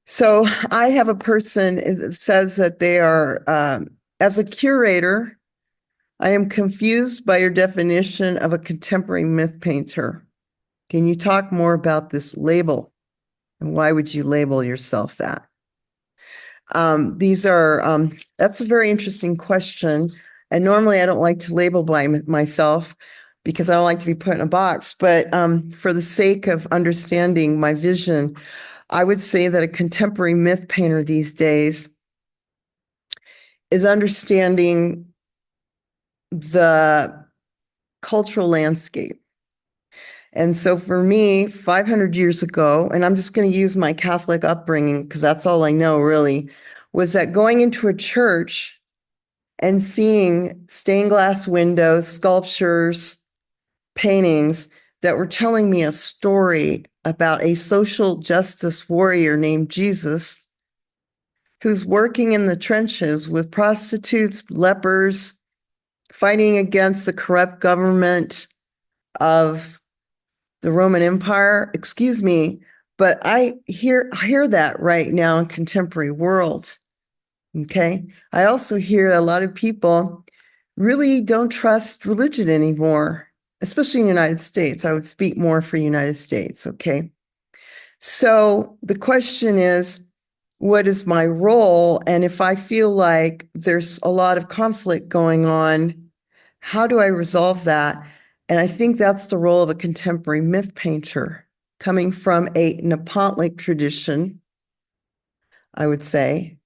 So I have a person that says that they are, as a curator, I am confused by your definition of a contemporary myth painter. Can you talk more about this label? And why would you label yourself that? That's a very interesting question. And normally I don't like to label by myself because I don't like to be put in a box. But for the sake of understanding my vision, I would say that a contemporary myth painter these days is understanding the cultural landscape. And so for me, 500 years ago, and I'm just going to use my Catholic upbringing because that's all I know really, was that going into a church and seeing stained glass windows, sculptures, paintings that were telling me a story about a social justice warrior named Jesus who's working in the trenches with prostitutes, lepers, fighting against the corrupt government of the Roman Empire. Excuse me, but I hear that right now in contemporary world. Okay. I also hear a lot of people really don't trust religion anymore, especially in the United States. I would speak more for United States. Okay. So the question is, what is my role? And if I feel like there's a lot of conflict going on, how do I resolve that? And I think that's the role of a contemporary myth painter coming from a Nepantlic tradition, I would say,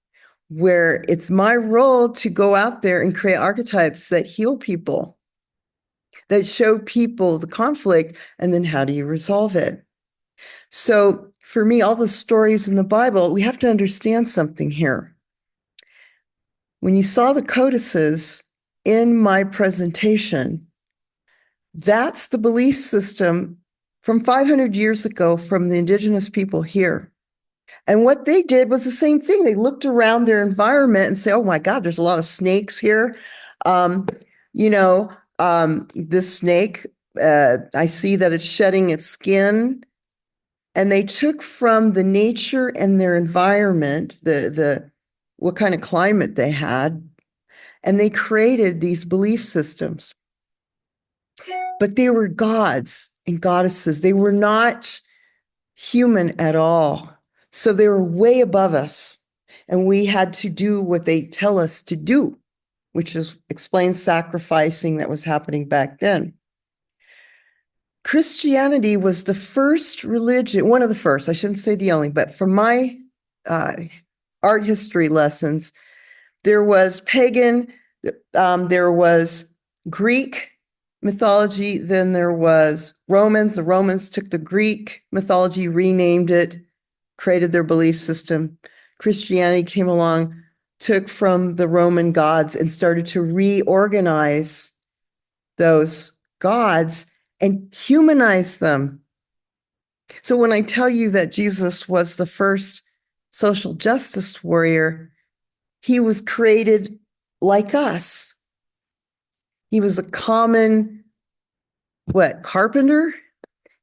where it's my role to go out there and create archetypes that heal people, that show people the conflict, and then how do you resolve it? So for me, all the stories in the Bible, we have to understand something here. When you saw the codices in my presentation, that's the belief system from 500 years ago from the indigenous people here. And what they did was the same thing. They looked around their environment and say, oh my God, there's a lot of snakes here. This snake, I see that it's shedding its skin. And they took from the nature and their environment, what kind of climate they had, and they created these belief systems. But they were gods and goddesses. They were not human at all. So they were way above us. And we had to do what they tell us to do, which is explain sacrificing that was happening back then. Christianity was the first religion, one of the first, I shouldn't say the only, but from my art history lessons, there was pagan, there was Greek mythology, then there was Romans. The Romans took the Greek mythology, renamed it, created their belief system. Christianity came along, took from the Roman gods and started to reorganize those gods and humanize them. So when I tell you that Jesus was the first social justice warrior, he was created like us. He was a common, carpenter?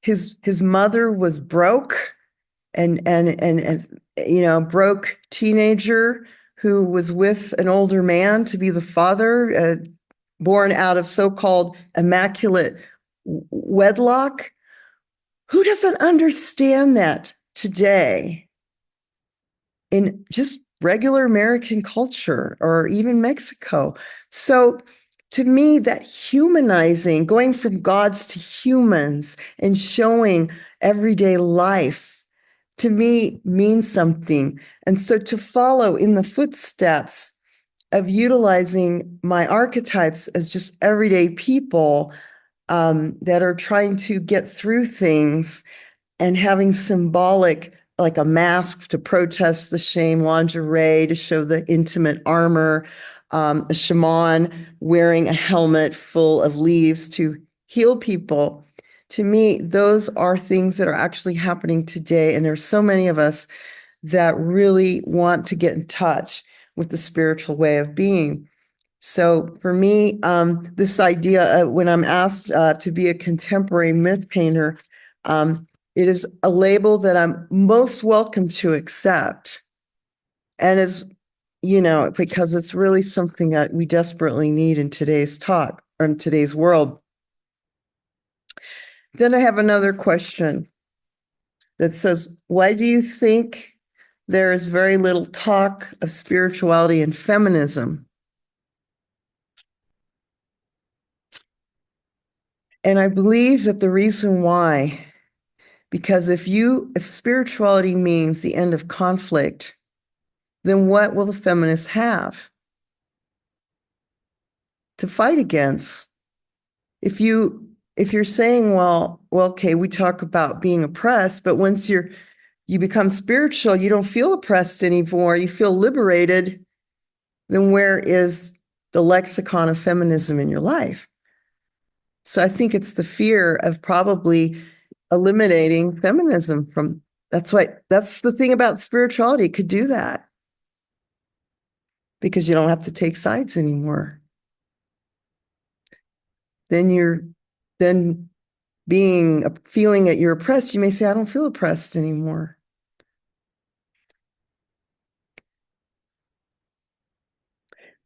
His mother was broke and broke teenager who was with an older man to be the father, born out of so-called immaculate wedlock. Who doesn't understand that today in just regular American culture or even Mexico? So to me, that humanizing, going from gods to humans and showing everyday life, to me means something. And so to follow in the footsteps of utilizing my archetypes as just everyday people that are trying to get through things and having symbolic like a mask to protest the shame, lingerie to show the intimate armor, a shaman wearing a helmet full of leaves to heal people. To me, those are things that are actually happening today. And there's so many of us that really want to get in touch with the spiritual way of being. So for me, this idea, when I'm asked to be a contemporary myth painter, it is a label that I'm most welcome to accept. And is, because it's really something that we desperately need in today's talk or in today's world. Then I have another question that says, why do you think there is very little talk of spirituality and feminism? And I believe that the reason why, because if spirituality means the end of conflict, then what will the feminists have to fight against? If you're saying, well, okay, we talk about being oppressed, but once you become spiritual, you don't feel oppressed anymore, you feel liberated, then where is the lexicon of feminism in your life? So I think it's the fear of probably eliminating feminism from, that's the thing about spirituality, it could do that. Because you don't have to take sides anymore. Then feeling that you're oppressed, you may say, I don't feel oppressed anymore.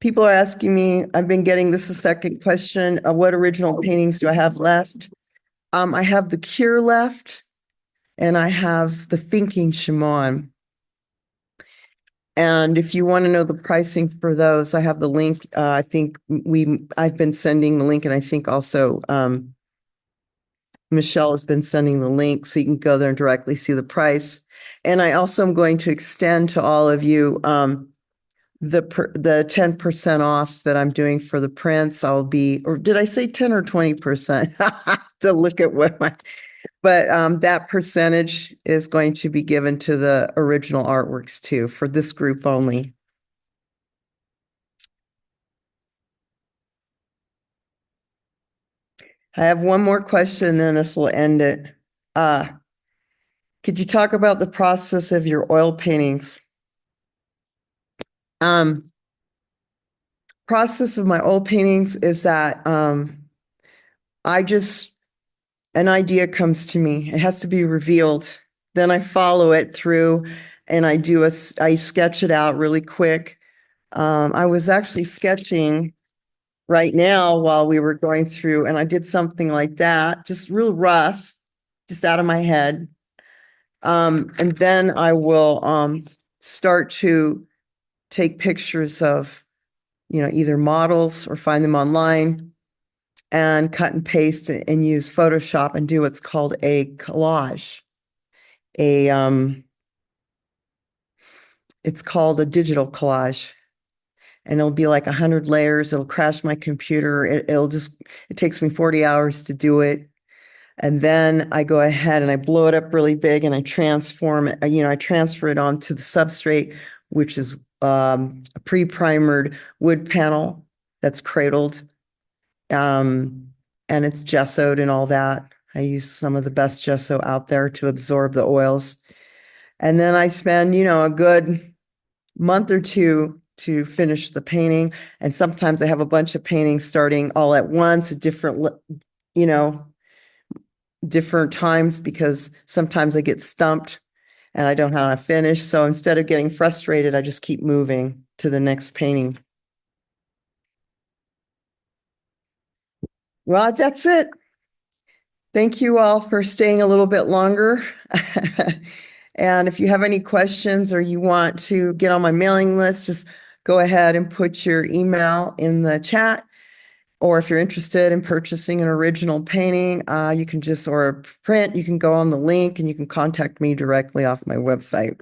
People are asking me, I've been getting this a second question, what original paintings do I have left? I have the Cure left, and I have the Thinking Shaman. And if you want to know the pricing for those, I have the link. I think I've been sending the link, and I think also Michelle has been sending the link, so you can go there and directly see the price. And I also am going to extend to all of you the 10% off that I'm doing for the prints. Or did I say 10 or 20%? To look at but that percentage is going to be given to the original artworks too, for this group only. I have one more question, then this will end it. Could you talk about the process of your oil paintings? Process of my oil paintings is that an idea comes to me. It has to be revealed. Then I follow it through and I sketch it out really quick. I was actually sketching right now while we were going through, and I did something like that, just real rough, just out of my head. And then I will start to take pictures of, either models or find them online and cut and paste and use Photoshop and do what's called a collage. It's called a digital collage. And it'll be like 100 layers. It'll crash my computer. It takes me 40 hours to do it. And then I go ahead and I blow it up really big and I transform it. I transfer it onto the substrate, which is a pre-primered wood panel that's cradled. And it's gessoed and all that. I use some of the best gesso out there to absorb the oils. And then I spend, a good month or two to finish the painting. And sometimes I have a bunch of paintings starting all at once at different times, because sometimes I get stumped and I don't know how to finish. So instead of getting frustrated, I just keep moving to the next painting. Well, that's it. Thank you all for staying a little bit longer. And if you have any questions or you want to get on my mailing list, just go ahead and put your email in the chat. Or if you're interested in purchasing an original painting, or a print, you can go on the link and you can contact me directly off my website.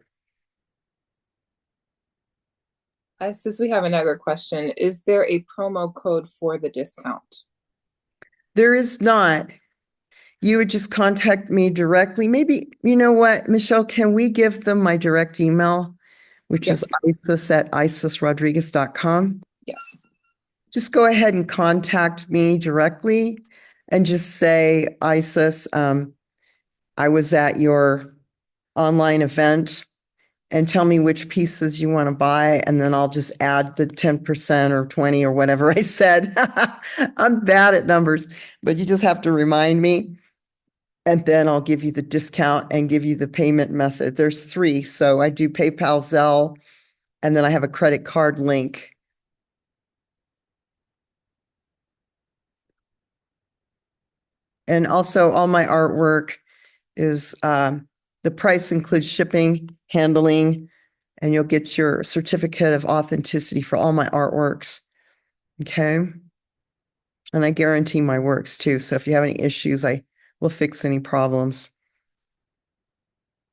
Isis, we have another question. Is there a promo code for the discount? There is not. you would just contact me directly. Maybe, you know what, Michelle, can we give them my direct email, which is isis@isisrodriguez.com? Yes. Just go ahead and contact me directly and just say, Isis, I was at your online event, and tell me which pieces you want to buy, and then I'll just add the 10% or 20 or whatever I said. I'm bad at numbers, but you just have to remind me. And then I'll give you the discount and give you the payment method. There's 3. So I do PayPal, Zelle, and then I have a credit card link. And also all my artwork is, the price includes shipping, handling, and you'll get your certificate of authenticity for all my artworks. Okay. And I guarantee my works too. So if you have any issues, I will fix any problems.